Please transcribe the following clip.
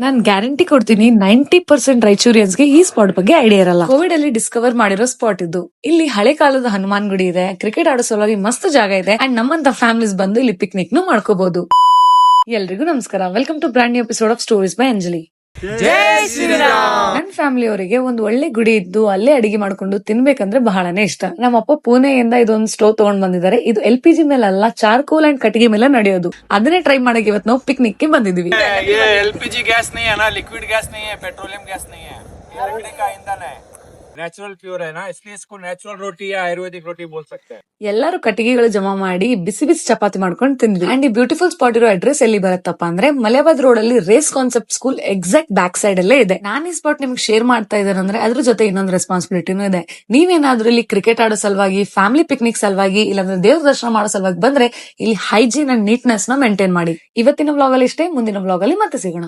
ನಾನ್ guarantee ಕೊಡ್ತೀನಿ 90% ರಾಯಚೂರಿಯನ್ಸ್ಗೆ ಈ spot ಬಗ್ಗೆ ಐಡಿಯಾ ಇರಲ್ಲ. ಕೋವಿಡ್ ಅಲ್ಲಿ ಡಿಸ್ಕವರ್ ಮಾಡಿರೋ ಸ್ಪಾಟ್ ಇದು. ಇಲ್ಲಿ ಹಳೆ ಕಾಲದ ಹನುಮಾನ್ ಗುಡಿ ಇದೆ, ಕ್ರಿಕೆಟ್ ಆಡೋ ಸಲುವಾಗಿ ಮಸ್ತ್ ಜಾಗ ಇದೆ ಅಂಡ್ ನಮ್ಮಂತ ಫ್ಯಾಮಿಲೀಸ್ ಬಂದು ಇಲ್ಲಿ ಪಿಕ್ನಿಕ್ ನು ಮಾಡ್ಕೋಬಹುದು. ಎಲ್ರಿಗೂ ನಮಸ್ಕಾರ, welcome to brand new episode of stories by Anjali. ನನ್ ಫ್ಯಾಮಿಲಿ ಅವರಿಗೆ ಒಂದು ಒಳ್ಳೆ ಗುಡಿ ಇದ್ದು ಅಲ್ಲೇ ಅಡಿಗೆ ಮಾಡ್ಕೊಂಡು ತಿನ್ಬೇಕಂದ್ರೆ ಬಹಳನೇ ಇಷ್ಟ. ನಮ್ಮಪ್ಪ ಪುಣೆಯಿಂದ ಇದೊಂದು ಸ್ಟೋವ್ ತಗೊಂಡ್ ಬಂದಿದ್ದಾರೆ. ಇದು LPG ಮೇಲೆ ಅಲ್ಲ, ಚಾರ್ಕೋಲ್ ಅಂಡ್ ಕಟ್ಟಿಗೆ ಮೇಲೆ ನಡೆಯೋದು. ಅದನ್ನೇ ಟ್ರೈ ಮಾಡಕ್ಕೆ ಇವತ್ತು ನಾವು ಪಿಕ್ನಿಕ್ ಗೆ ಬಂದಿದೀವಿ. LPG गैस नहीं है ना, लिक्विड गैस नहीं है, पेट्रोलियम गैस नहीं है, ये लकड़ी का ईंधन है, नेचुरल प्योर है ना, इसलिए इसको नेचुरल रोटी या आयुर्वेदिक रोटी बोल सकते हैं. ಎಲ್ಲರೂ ಕಟ್ಟಿಗೆಗಳು ಜಮಾ ಮಾಡಿ ಬಿಸಿ ಬಿಸಿ ಚಪಾತಿ ಮಾಡ್ಕೊಂಡು ತಿಂದ್ವಿ. ಅಂಡ್ ಈ ಬ್ಯೂಟಿಫುಲ್ ಸ್ಪಾಟ್ ಇರೋ ಅಡ್ರೆಸ್ ಎಲ್ಲಿ ಬರುತ್ತಪ್ಪ ಅಂದ್ರೆ ಮಲೆಬಾದ್ ರೋಡ್ ಅಲ್ಲಿ race concept school exact back side ಅಲ್ಲೇ ಇದೆ. ನಾನು ಈ ಸ್ಪಾಟ್ ನಿಮ್ಗೆ ಶೇರ್ ಮಾಡ್ತಾ ಇದ್ದೇನೆ ಅಂದ್ರೆ ಅದ್ರ ಜೊತೆ ಇನ್ನೊಂದು ರೆಸ್ಪಾನ್ಸಿಬಿಲಿಟಿನೂ ಇದೆ. ನೀವೇನಾದ್ರೂ ಇಲ್ಲಿ ಕ್ರಿಕೆಟ್ ಆಡೋ ಸಲುವಾಗಿ, ಫ್ಯಾಮಿಲಿ ಪಿಕ್ನಿಕ್ ಸಲುವಾಗಿ, ಇಲ್ಲಾಂದ್ರೆ ದೇವ್ರ ದರ್ಶನ ಮಾಡೋ ಸಲುವಾಗಿ ಬಂದ್ರೆ ಇಲ್ಲಿ ಹೈಜೀನ್ ಅಂಡ್ ನೀಟ್ನೆಸ್ ನ ಮೇಂಟೈನ್ ಮಾಡಿ. ಇವತ್ತಿನ ವ್ಲಾಗ್ ಅಲ್ಲಿ ಇಷ್ಟೇ, ಮುಂದಿನ ವ್ಲಾಗ್ ಅಲ್ಲಿ ಮತ್ತೆ ಸಿಗೋಣ.